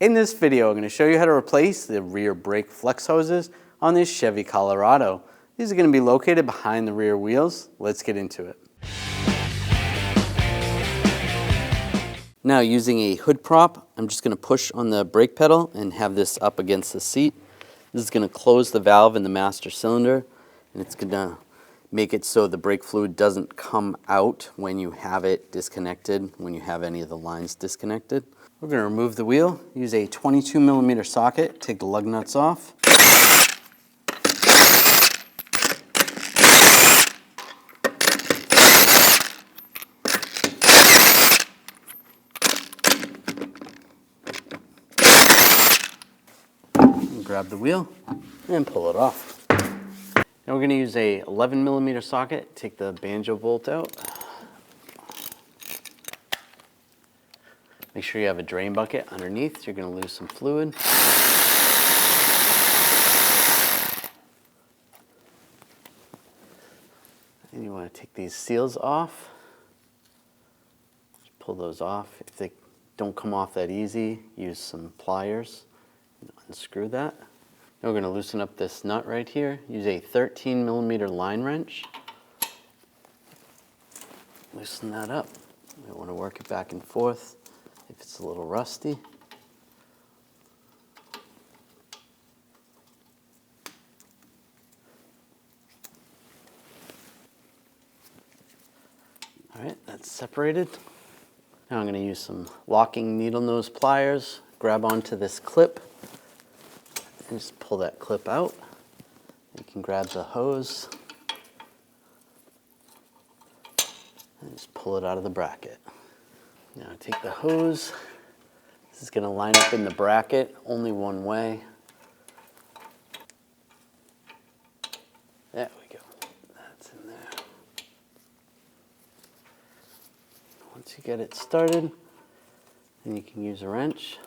In this video, I'm going to show you how to replace the rear brake flex hoses on this Chevy Colorado. These are going to be located behind the rear wheels. Let's get into it. Now, using a hood prop, I'm just going to push on the brake pedal and have this up against the seat. This is going to close the valve in the master cylinder, and it's going to make it so the brake fluid doesn't come out when you have it disconnected, when you have any of the lines disconnected. We're going to remove the wheel, use a 22mm socket, take the lug nuts off. Grab the wheel and pull it off. Now we're going to use a 11mm socket, take the banjo bolt out. Make sure you have a drain bucket underneath, you're going to lose some fluid. And you want to take these seals off. Just pull those off. If they don't come off that easy, use some pliers and unscrew that. Now we're going to loosen up this nut right here. Use a 13mm line wrench. Loosen that up. We want to work it back and forth if it's a little rusty. All right, that's separated. Now I'm going to use some locking needle nose pliers, grab onto this clip, and just pull that clip out. You can grab the hose and just pull it out of the bracket. Now take the hose. This is going to line up in the bracket only one way. There we go. That's in there. Once you get it started, then you can use a wrench.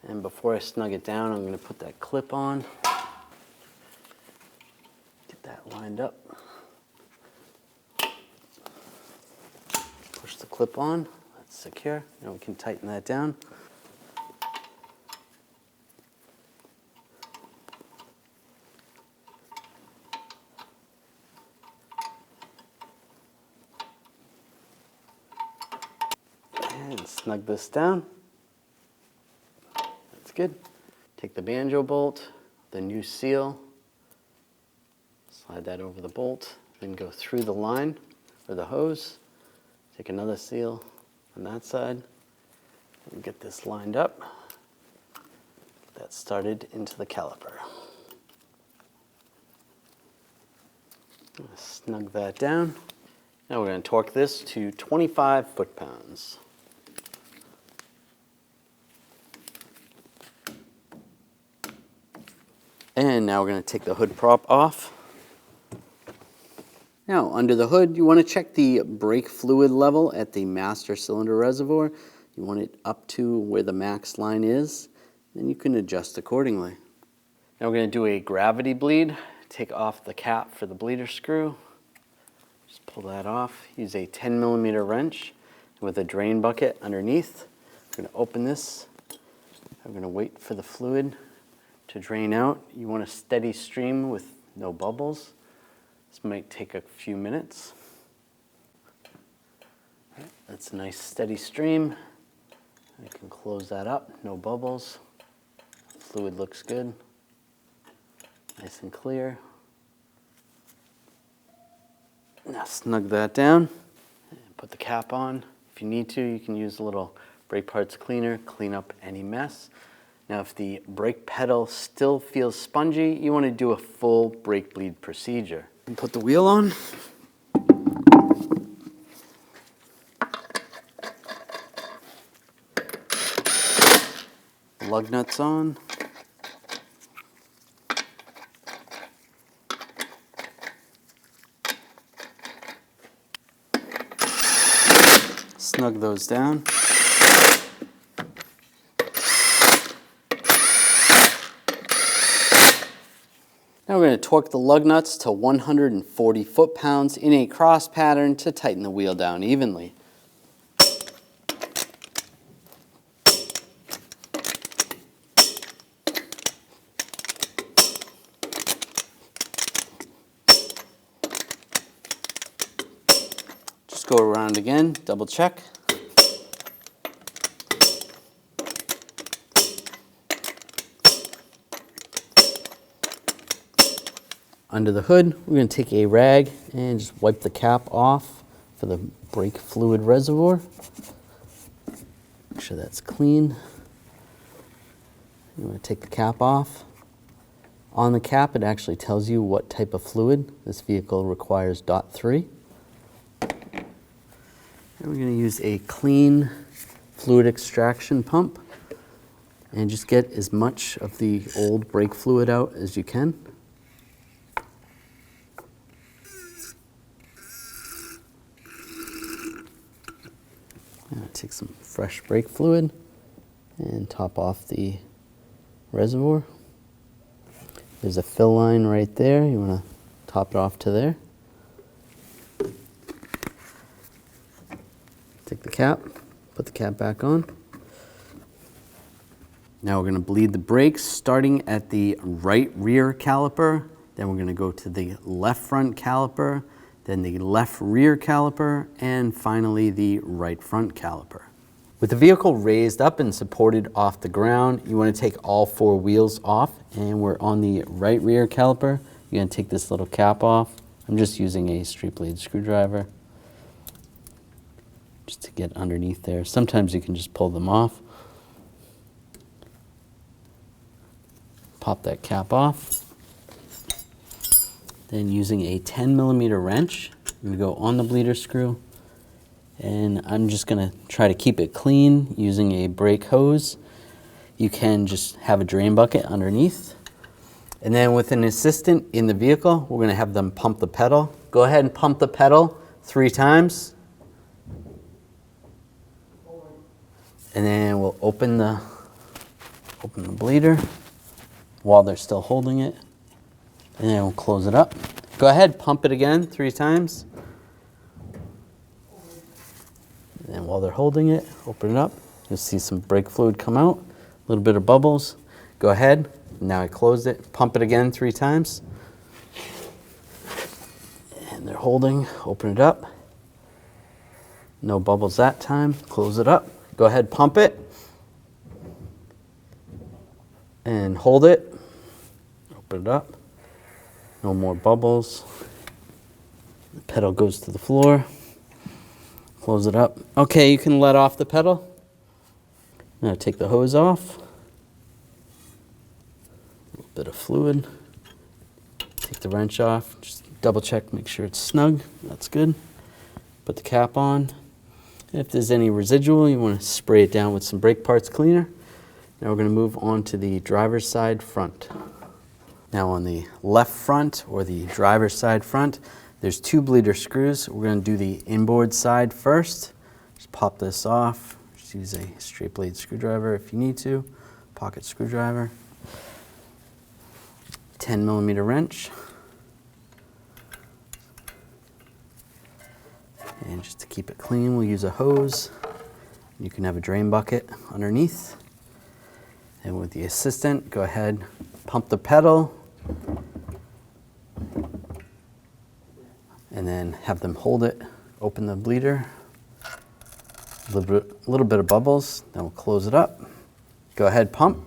And before I snug it down, I'm going to put that clip on. Get that lined up. Push the clip on. That's secure. Now we can tighten that down. And snug this down. Good. Take the banjo bolt, the new seal, slide that over the bolt, then go through the line or the hose. Take another seal on that side and get this lined up. Get that started into the caliper. Snug that down. Now we're going to torque this to 25 foot-pounds. And now we're going to take the hood prop off. Now, under the hood, you want to check the brake fluid level at the master cylinder reservoir. You want it up to where the max line is, then you can adjust accordingly. Now we're going to do a gravity bleed. Take off the cap for the bleeder screw. Just pull that off. Use a 10mm wrench with a drain bucket underneath. We're going to open this. I'm going to wait for the fluid to drain out. You want a steady stream with no bubbles. This might take a few minutes. Right, that's a nice steady stream. You can close that up, no bubbles. Fluid looks good. Nice and clear. Now snug that down and put the cap on. If you need to, you can use a little brake parts cleaner, clean up any mess. Now, if the brake pedal still feels spongy, you want to do a full brake bleed procedure. And put the wheel on. Lug nuts on. Snug those down. Now we're going to torque the lug nuts to 140 foot-pounds in a cross pattern to tighten the wheel down evenly. go around again, double check. Under the hood, we're going to take a rag and just wipe the cap off for the brake fluid reservoir. Make sure that's clean. You want to take the cap off. On the cap, it actually tells you what type of fluid. This vehicle requires DOT3. And we're going to use a clean fluid extraction pump and just get as much of the old brake fluid out as you can. Take some fresh brake fluid and top off the reservoir. There's a fill line right there. You want to top it off to there. Take the cap, put the cap back on. Now we're going to bleed the brakes starting at the right rear caliper. Then we're going to go to the left front caliper, then the left rear caliper, and finally the right front caliper. With the vehicle raised up and supported off the ground, you want to take all 4 wheels off, and we're on the right rear caliper. You're going to take this little cap off. I'm just using a straight blade screwdriver just to get underneath there. Sometimes you can just pull them off. Pop that cap off. Then using a 10mm wrench, I'm going to go on the bleeder screw, and I'm just going to try to keep it clean using a brake hose. You can just have a drain bucket underneath. And then with an assistant in the vehicle, we're going to have them pump the pedal. Go ahead and pump the pedal 3 times. And then we'll open the bleeder while they're still holding it. And then we'll close it up. Go ahead, pump it again 3 times. And while they're holding it, open it up. You'll see some brake fluid come out, a little bit of bubbles. Go ahead, now I closed it. Pump it again 3 times. And they're holding, open it up. No bubbles that time, close it up. Go ahead, pump it. And hold it, open it up. No more bubbles. The pedal goes to the floor. Close it up. Okay, you can let off the pedal. Now take the hose off. A little bit of fluid. Take the wrench off. Just double check, make sure it's snug. That's good. Put the cap on. If there's any residual, you want to spray it down with some brake parts cleaner. Now we're going to move on to the driver's side front. Now on the left front, or the driver's side front, there's 2 bleeder screws. We're going to do the inboard side first. Just pop this off. Just use a straight blade screwdriver if you need to. Pocket screwdriver. 10mm wrench. And just to keep it clean, we'll use a hose. You can have a drain bucket underneath. And with the assistant, go ahead, pump the pedal. And then have them hold it, open the bleeder. A little bit of bubbles, then we'll close it up. Go ahead, pump.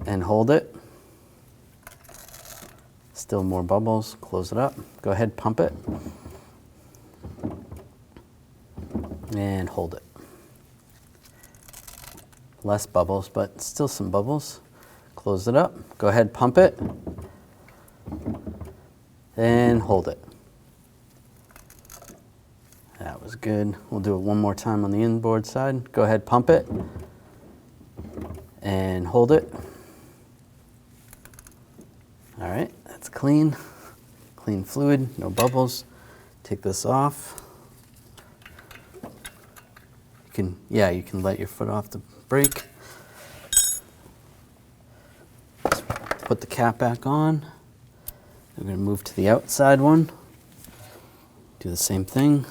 And hold it. Still more bubbles, close it up. Go ahead, pump it. And hold it. Less bubbles, but still some bubbles. Close it up. Go ahead, pump it. And hold it. That was good. We'll do it one more time on the inboard side. Go ahead, pump it. And hold it. All right, that's clean. Clean fluid, no bubbles. Take this off. You can let your foot off the brake. Put the cap back on. We're going to move to the outside one. Do the same thing.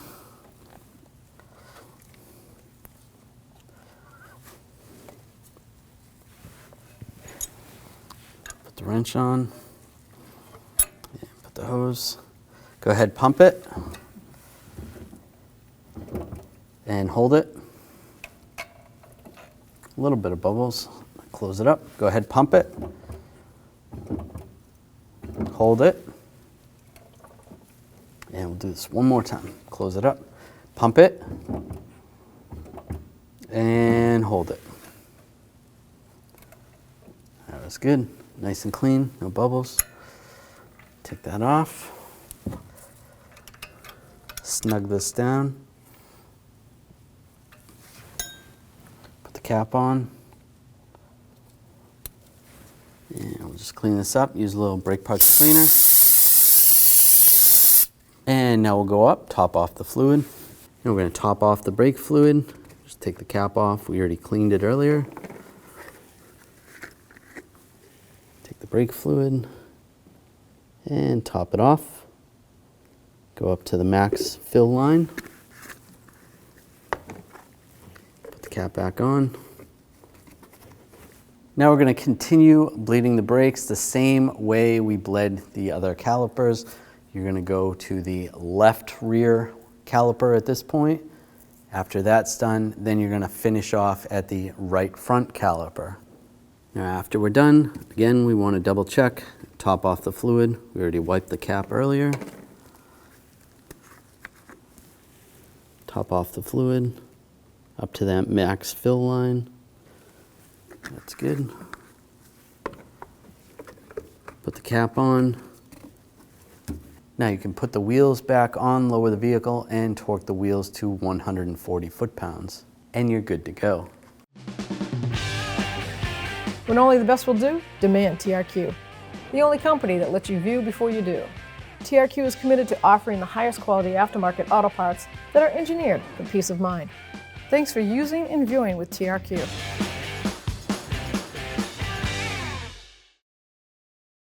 Put the wrench on. And put the hose. Go ahead, pump it, and hold it. A little bit of bubbles. Close it up. Go ahead, pump it, hold it, and we'll do this one more time. Close it up, pump it, and hold it. That was good. Nice and clean, no bubbles. Take that off. Snug this down. Put the cap on. And we'll just clean this up. Use a little brake parts cleaner. And now we'll go up, top off the fluid. And we're going to top off the brake fluid. Just take the cap off. We already cleaned it earlier. Take the brake fluid and top it off. Go up to the max fill line. Put the cap back on. Now we're going to continue bleeding the brakes the same way we bled the other calipers. You're going to go to the left rear caliper at this point. After that's done, then you're going to finish off at the right front caliper. Now after we're done, again we want to double check, top off the fluid. We already wiped the cap earlier. Top off the fluid, up to that max fill line. That's good. Put the cap on. Now you can put the wheels back on, lower the vehicle, and torque the wheels to 140 foot-pounds. And you're good to go. When only the best will do, demand TRQ. The only company that lets you view before you do. TRQ is committed to offering the highest quality aftermarket auto parts that are engineered for peace of mind. Thanks for using and viewing with TRQ.